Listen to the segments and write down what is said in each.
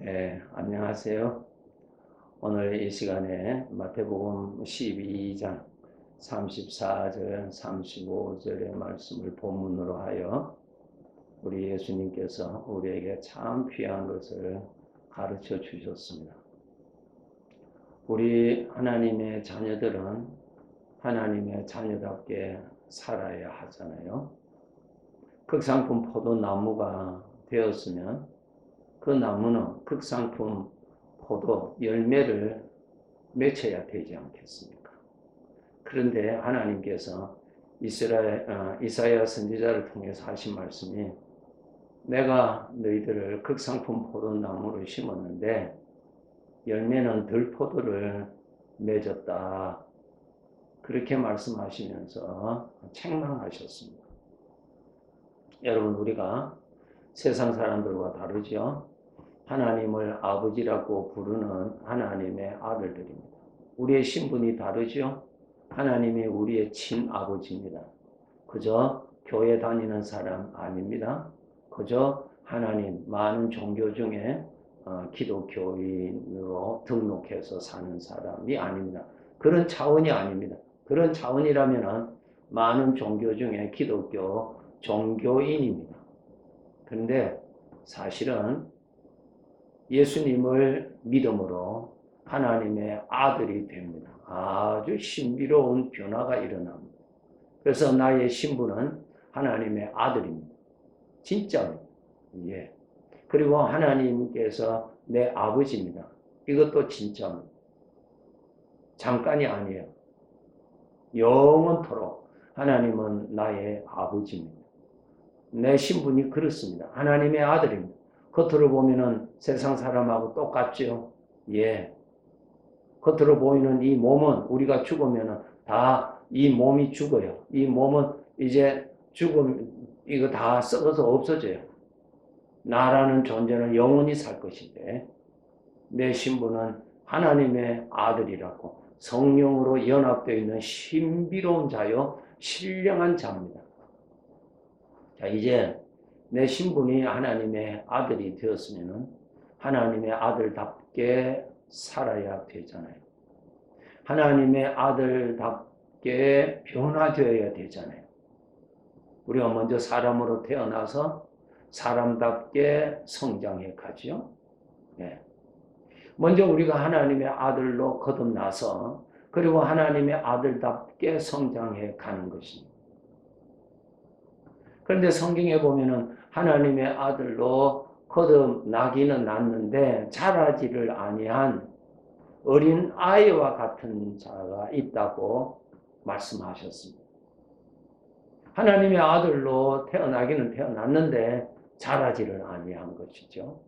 네, 안녕하세요. 오늘 이 시간에 마태복음 12장 34절, 35절의 말씀을 본문으로 하여 우리 예수님께서 우리에게 참 귀한 것을 가르쳐 주셨습니다. 우리 하나님의 자녀들은 하나님의 자녀답게 살아야 하잖아요. 극상품 포도나무가 되었으면 그 나무는 극상품 포도 열매를 맺혀야 되지 않겠습니까? 그런데 하나님께서 이사야 선지자를 통해서 하신 말씀이 내가 너희들을 극상품 포도나무로 심었는데 열매는 들포도를 맺었다. 그렇게 말씀하시면서 책망하셨습니다. 여러분, 우리가 세상 사람들과 다르죠? 하나님을 아버지라고 부르는 하나님의 아들들입니다. 우리의 신분이 다르죠? 하나님이 우리의 친아버지입니다. 그저 교회 다니는 사람 아닙니다. 그저 하나님 많은 종교 중에 기독교인으로 등록해서 사는 사람이 아닙니다. 그런 차원이 아닙니다. 그런 차원이라면 많은 종교 중에 기독교 종교인입니다. 그런데 사실은 예수님을 믿음으로 하나님의 아들이 됩니다. 아주 신비로운 변화가 일어납니다. 그래서 나의 신분은 하나님의 아들입니다. 진짜입니다. 예. 그리고 하나님께서 내 아버지입니다. 이것도 진짜입니다. 잠깐이 아니에요. 영원토록 하나님은 나의 아버지입니다. 내 신분이 그렇습니다. 하나님의 아들입니다. 겉으로 보면은 세상 사람하고 똑같죠. 예. 겉으로 보이는 이 몸은 우리가 죽으면은 다 이 몸이 죽어요. 이 몸은 이제 이거 다 썩어서 없어져요. 나라는 존재는 영원히 살 것인데 내 신분은 하나님의 아들이라고 성령으로 연합되어 있는 신비로운 자요 신령한 자입니다. 자, 이제 내 신분이 하나님의 아들이 되었으면 하나님의 아들답게 살아야 되잖아요. 하나님의 아들답게 변화되어야 되잖아요. 우리가 먼저 사람으로 태어나서 사람답게 성장해 가죠. 네. 먼저 우리가 하나님의 아들로 거듭나서 그리고 하나님의 아들답게 성장해 가는 것입니다. 그런데 성경에 보면은 하나님의 아들로 거듭나기는 났는데 자라지를 아니한 어린 아이와 같은 자가 있다고 말씀하셨습니다. 하나님의 아들로 태어나기는 태어났는데 자라지를 아니한 것이죠.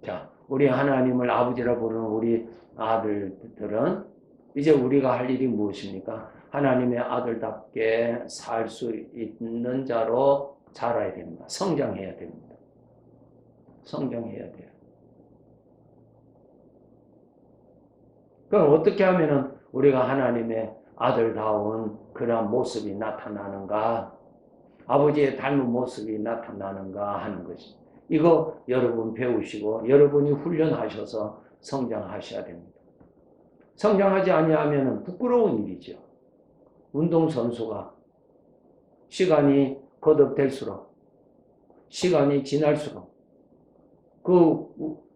자, 우리 하나님을 아버지라 부르는 우리 아들들은 이제 우리가 할 일이 무엇입니까? 하나님의 아들답게 살 수 있는 자로 자라야 됩니다. 성장해야 됩니다. 성장해야 돼요. 그럼 어떻게 하면은 우리가 하나님의 아들다운 그런 모습이 나타나는가? 아버지의 닮은 모습이 나타나는가 하는 것이. 이거 여러분 배우시고 여러분이 훈련하셔서 성장하셔야 됩니다. 성장하지 아니하면 부끄러운 일이죠. 운동선수가 시간이 거듭될수록 시간이 지날수록 그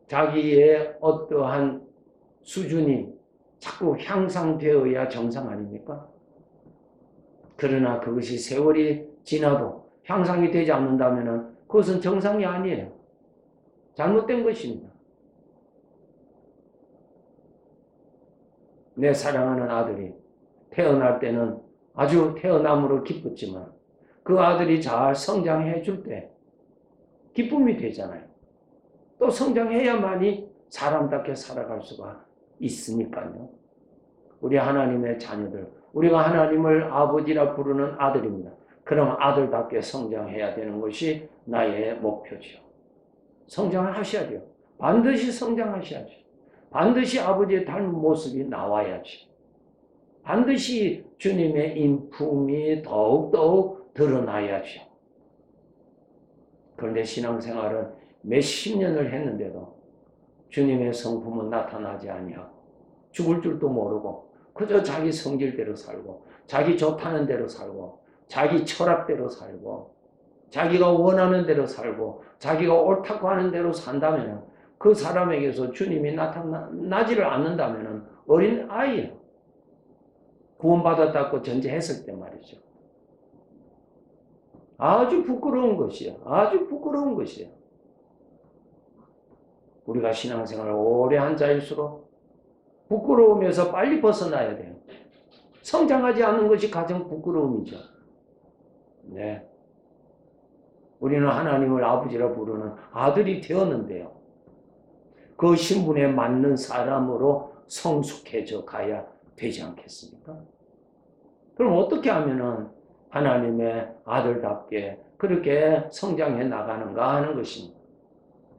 자기의 어떠한 수준이 자꾸 향상되어야 정상 아닙니까? 그러나 그것이 세월이 지나도 향상이 되지 않는다면 그것은 정상이 아니에요. 잘못된 것입니다. 내 사랑하는 아들이 태어날 때는 아주 태어남으로 기뻤지만 그 아들이 잘 성장해 줄 때 기쁨이 되잖아요. 또 성장해야만이 사람답게 살아갈 수가 있으니까요. 우리 하나님의 자녀들, 우리가 하나님을 아버지라 부르는 아들입니다. 그럼 아들답게 성장해야 되는 것이 나의 목표죠. 성장을 하셔야 돼요. 반드시 성장하셔야죠. 반드시 아버지의 닮은 모습이 나와야지. 반드시 주님의 인품이 더욱더욱 드러나야죠. 그런데 신앙생활은 몇십 년을 했는데도 주님의 성품은 나타나지 아니하고 죽을 줄도 모르고 그저 자기 성질대로 살고 자기 좋다는 대로 살고 자기 철학대로 살고 자기가 원하는 대로 살고 자기가 옳다고 하는 대로 산다면 그 사람에게서 주님이 나타나지를 않는다면 어린 아이예요. 구원받았다고 전제했을 때 말이죠. 아주 부끄러운 것이에요. 아주 부끄러운 것이에요. 우리가 신앙생활을 오래 한 자일수록 부끄러움에서 빨리 벗어나야 돼요. 성장하지 않는 것이 가장 부끄러움이죠. 네. 우리는 하나님을 아버지라 부르는 아들이 되었는데요. 그 신분에 맞는 사람으로 성숙해져 가야 되지 않겠습니까? 그럼 어떻게 하면은 하나님의 아들답게 그렇게 성장해 나가는가 하는 것입니다.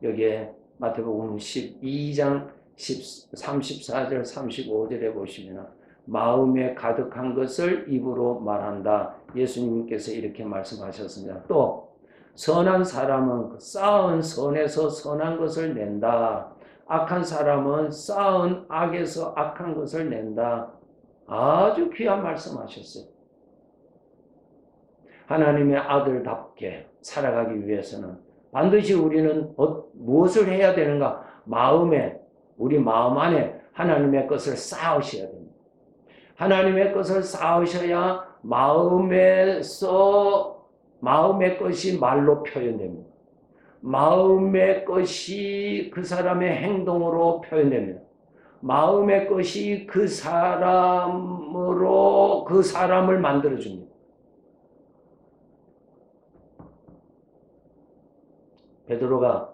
여기에 마태복음 12장 34절 35절에 보시면 마음에 가득한 것을 입으로 말한다. 예수님께서 이렇게 말씀하셨습니다. 또 선한 사람은 쌓은 선에서 선한 것을 낸다. 악한 사람은 쌓은 악에서 악한 것을 낸다. 아주 귀한 말씀하셨어요. 하나님의 아들답게 살아가기 위해서는 반드시 우리는 무엇을 해야 되는가? 우리 마음 안에 하나님의 것을 쌓으셔야 됩니다. 하나님의 것을 쌓으셔야 마음의 것이 말로 표현됩니다. 마음의 것이 그 사람의 행동으로 표현됩니다. 마음의 것이 그 사람을 만들어줍니다. 베드로가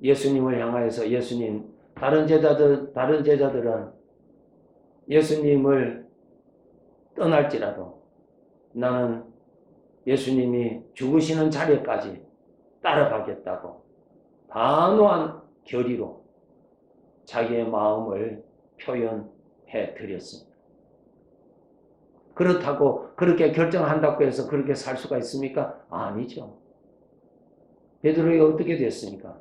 예수님을 향하여서 다른 제자들은 예수님을 떠날지라도 나는 예수님이 죽으시는 자리까지 따라가겠다고 단호한 결의로 자기의 마음을 표현해 드렸습니다. 그렇다고 그렇게 결정한다고 해서 그렇게 살 수가 있습니까? 아니죠. 베드로가 어떻게 됐습니까?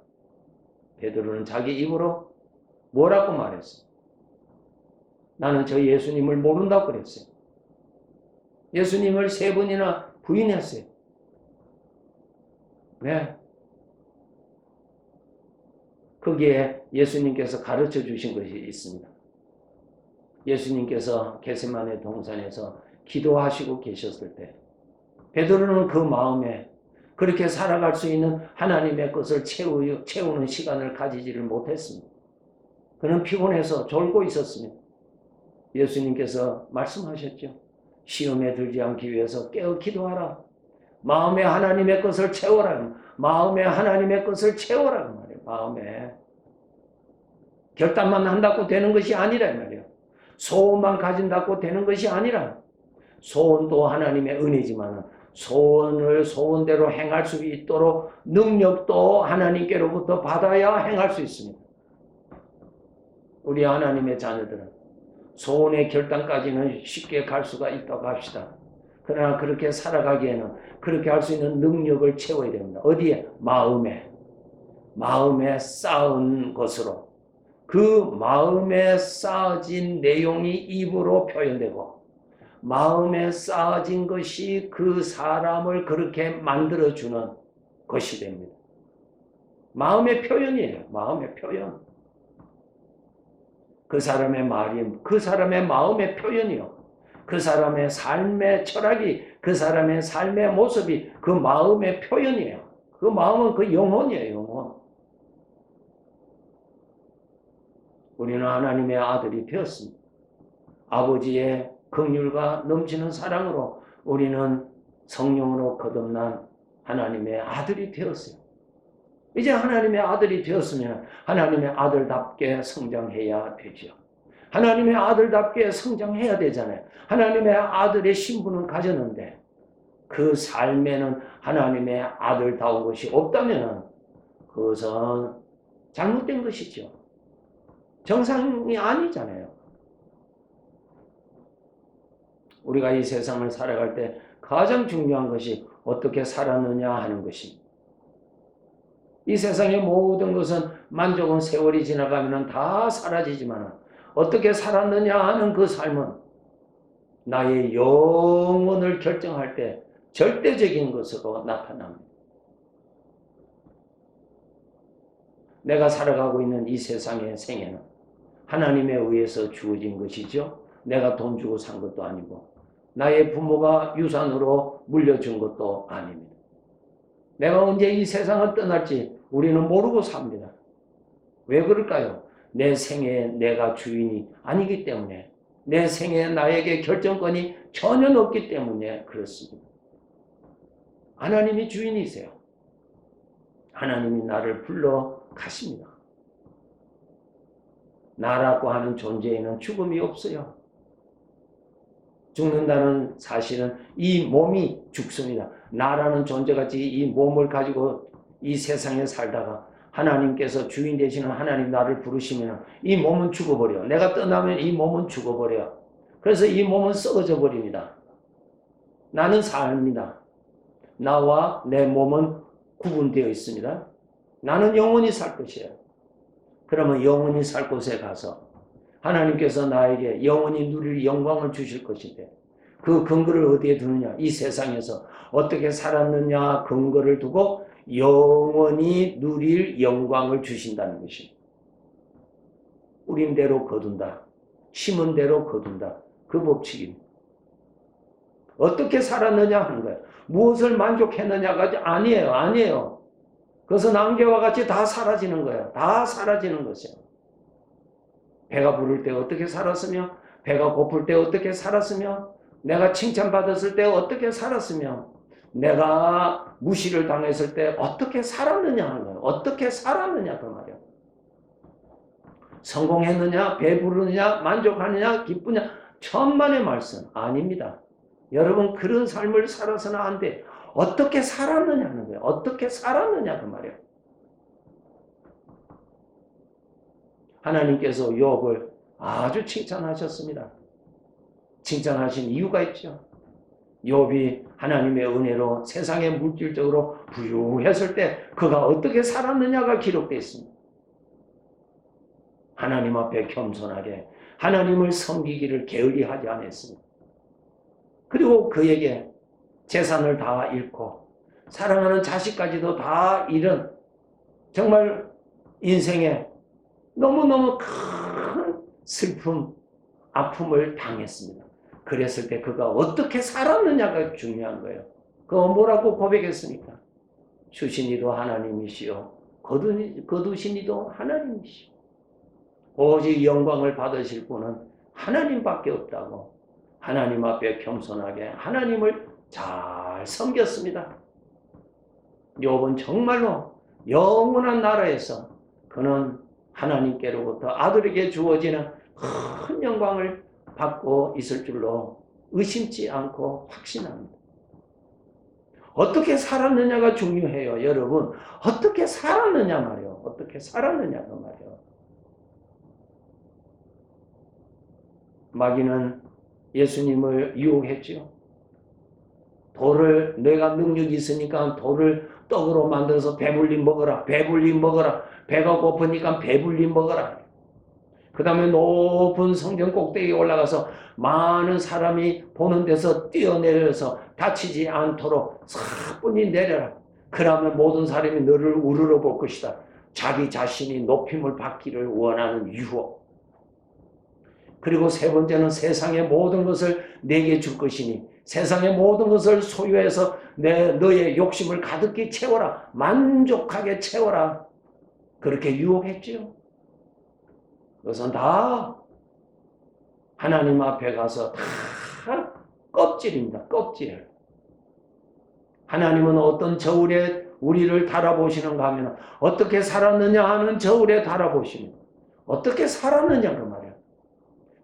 베드로는 자기 입으로 뭐라고 말했어요? 나는 저 예수님을 모른다고 그랬어요. 예수님을 3번이나 부인했어요. 네. 거기에 예수님께서 가르쳐 주신 것이 있습니다. 예수님께서 겟세마네 동산에서 기도하시고 계셨을 때 베드로는 그 마음에 그렇게 살아갈 수 있는 하나님의 것을 채우는 시간을 가지지를 못했습니다. 그는 피곤해서 졸고 있었습니다. 예수님께서 말씀하셨죠. 시험에 들지 않기 위해서 깨어 기도하라. 마음에 하나님의 것을 채워라. 마음에 하나님의 것을 채워라. 말이에요. 마음에. 결단만 한다고 되는 것이 아니라 말이에요. 소원만 가진다고 되는 것이 아니라 소원도 하나님의 은혜지만 소원대로 행할 수 있도록 능력도 하나님께로부터 받아야 행할 수 있습니다. 우리 하나님의 자녀들은 소원의 결단까지는 쉽게 갈 수가 있다고 합시다. 그러나 그렇게 살아가기에는 그렇게 할 수 있는 능력을 채워야 됩니다. 어디에? 마음에 쌓은 것으로 그 마음에 쌓아진 내용이 입으로 표현되고 마음에 쌓아진 것이 그 사람을 그렇게 만들어주는 것이 됩니다. 마음의 표현이에요. 마음의 표현. 그 사람의 말이 그 사람의 마음의 표현이요. 그 사람의 삶의 철학이 그 사람의 삶의 모습이 그 마음의 표현이에요. 그 마음은 그 영혼이에요. 영혼. 우리는 하나님의 아들이 되었습니다. 아버지의 긍휼과 넘치는 사랑으로 우리는 성령으로 거듭난 하나님의 아들이 되었어요. 이제 하나님의 아들이 되었으면 하나님의 아들답게 성장해야 되죠. 하나님의 아들답게 성장해야 되잖아요. 하나님의 아들의 신분을 가졌는데 그 삶에는 하나님의 아들다운 것이 없다면 그것은 잘못된 것이죠. 정상이 아니잖아요. 우리가 이 세상을 살아갈 때 가장 중요한 것이 어떻게 살았느냐 하는 것입니다. 이 세상의 모든 것은 만족은 세월이 지나가면 다 사라지지만 어떻게 살았느냐 하는 그 삶은 나의 영혼을 결정할 때 절대적인 것으로 나타납니다. 내가 살아가고 있는 이 세상의 생애는 하나님에 의해서 주어진 것이죠. 내가 돈 주고 산 것도 아니고 나의 부모가 유산으로 물려준 것도 아닙니다. 내가 언제 이 세상을 떠날지 우리는 모르고 삽니다. 왜 그럴까요? 내 생애에 내가 주인이 아니기 때문에, 내 생애에 나에게 결정권이 전혀 없기 때문에 그렇습니다. 하나님이 주인이세요. 하나님이 나를 불러 가십니다. 나라고 하는 존재에는 죽음이 없어요. 죽는다는 사실은 이 몸이 죽습니다. 나라는 존재같이 이 몸을 가지고 이 세상에 살다가 하나님께서 주인 되시는 하나님 나를 부르시면 이 몸은 죽어버려. 내가 떠나면 이 몸은 죽어버려. 그래서 이 몸은 썩어져 버립니다. 나는 삽니다. 나와 내 몸은 구분되어 있습니다. 나는 영원히 살 것이에요. 그러면 영원히 살 곳에 가서 하나님께서 나에게 영원히 누릴 영광을 주실 것인데 그 근거를 어디에 두느냐? 이 세상에서 어떻게 살았느냐 근거를 두고 영원히 누릴 영광을 주신다는 것입니다. 뿌린 대로 거둔다. 심은 대로 거둔다. 그 법칙입니다. 어떻게 살았느냐 하는 거예요. 무엇을 만족했느냐가 아니에요. 그것은 안개와 같이 다 사라지는 거예요. 다 사라지는 것이에요. 배가 부를 때 어떻게 살았으며, 배가 고플 때 어떻게 살았으며, 내가 칭찬받았을 때 어떻게 살았으며, 내가 무시를 당했을 때 어떻게 살았느냐 하는 거예요. 어떻게 살았느냐 그 말이에요. 성공했느냐, 배부르느냐, 만족하느냐, 기쁘냐, 천만의 말씀 아닙니다. 여러분 그런 삶을 살아서는 안 돼. 어떻게 살았느냐 하는 거예요. 어떻게 살았느냐 그 말이에요. 하나님께서 욥을 아주 칭찬하셨습니다. 칭찬하신 이유가 있죠. 욥이 하나님의 은혜로 세상에 물질적으로 부유했을 때 그가 어떻게 살았느냐가 기록되어 있습니다. 하나님 앞에 겸손하게 하나님을 섬기기를 게을리하지 않았습니다. 그리고 그에게 재산을 다 잃고 사랑하는 자식까지도 다 잃은 정말 인생에 너무너무 큰 슬픔, 아픔을 당했습니다. 그랬을 때 그가 어떻게 살았느냐가 중요한 거예요. 그거 뭐라고 고백했습니까? 주신 이도 하나님이시요 거두신 이도 하나님이시요 오직 영광을 받으실 분은 하나님밖에 없다고 하나님 앞에 겸손하게 하나님을 잘 섬겼습니다. 욥은 정말로 영원한 나라에서 그는 하나님께로부터 아들에게 주어지는 큰 영광을 받고 있을 줄로 의심치 않고 확신합니다. 어떻게 살았느냐가 중요해요. 여러분 어떻게 살았느냐 말이에요. 어떻게 살았느냐가 말이에요. 마귀는 예수님을 유혹했지요. 돌을 내가 능력이 있으니까 돌을 떡으로 만들어서 배불리 먹어라. 배불리 먹어라. 배가 고프니까 배불리 먹어라. 그 다음에 높은 성전 꼭대기에 올라가서 많은 사람이 보는 데서 뛰어내려서 다치지 않도록 사뿐히 내려라. 그러면 모든 사람이 너를 우러러 볼 것이다. 자기 자신이 높임을 받기를 원하는 유혹. 그리고 세 번째는 세상의 모든 것을 내게 줄 것이니 세상의 모든 것을 소유해서 너의 욕심을 가득히 채워라. 만족하게 채워라. 그렇게 유혹했지요. 그것은 다 하나님 앞에 가서 다 껍질입니다. 껍질. 하나님은 어떤 저울에 우리를 달아보시는가 하면 어떻게 살았느냐 하는 저울에 달아보시면 어떻게 살았느냐 그 말이에요.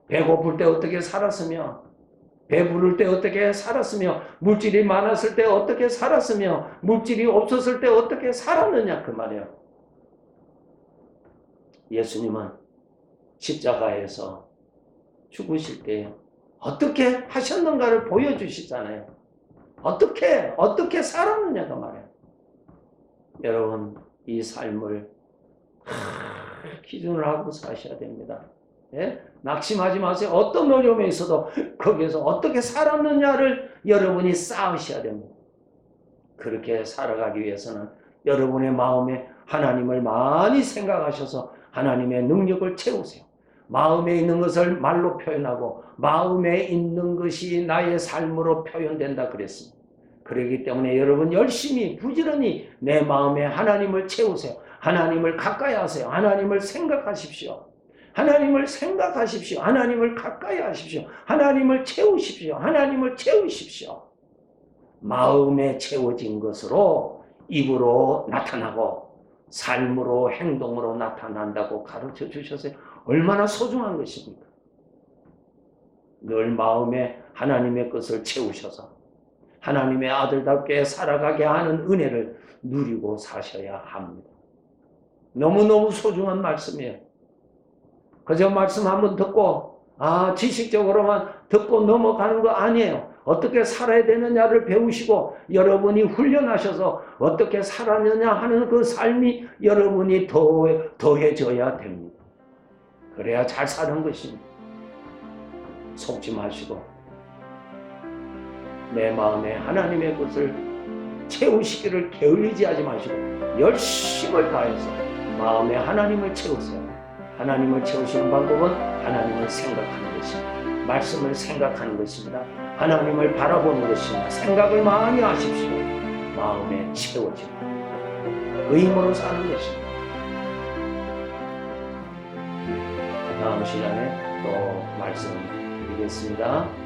배고플 때 어떻게 살았으며 배부를 때 어떻게 살았으며 물질이 많았을 때 어떻게 살았으며 물질이 없었을 때 어떻게 살았느냐 그 말이에요. 예수님은 십자가에서 죽으실 때 어떻게 하셨는가를 보여주시잖아요. 어떻게 살았느냐가 말이에요. 여러분 이 삶을 기준을 하고 사셔야 됩니다. 예? 낙심하지 마세요. 어떤 어려움에 있어도 거기에서 어떻게 살았느냐를 여러분이 쌓으셔야 됩니다. 그렇게 살아가기 위해서는 여러분의 마음에 하나님을 많이 생각하셔서 하나님의 능력을 채우세요. 마음에 있는 것을 말로 표현하고 마음에 있는 것이 나의 삶으로 표현된다 그랬습니다. 그렇기 때문에 여러분 열심히 부지런히 내 마음에 하나님을 채우세요. 하나님을 가까이 하세요. 하나님을 생각하십시오. 하나님을 생각하십시오. 하나님을 가까이 하십시오. 하나님을 채우십시오. 하나님을 채우십시오. 마음에 채워진 것으로 입으로 나타나고 삶으로 행동으로 나타난다고 가르쳐 주셨어요. 얼마나 소중한 것입니까? 늘 마음에 하나님의 것을 채우셔서 하나님의 아들답게 살아가게 하는 은혜를 누리고 사셔야 합니다. 너무너무 소중한 말씀이에요. 그저 말씀 한번 듣고 지식적으로만 듣고 넘어가는 거 아니에요. 어떻게 살아야 되느냐를 배우시고 여러분이 훈련하셔서 어떻게 살았느냐 하는 그 삶이 여러분이 더해져야 됩니다. 그래야 잘 사는 것입니다. 속지 마시고 내 마음에 하나님의 것을 채우시기를 게을리지 하지 마시고 열심을 다해서 마음에 하나님을 채우세요. 하나님을 채우시는 방법은 하나님을 생각하는 것입니다. 말씀을 생각하는 것입니다. 하나님을 바라보는 것입니다. 생각을 많이 하십시오. 마음에 채워집니다. 그 힘으로 사는 것입니다. 다음 시간에 또 말씀드리겠습니다.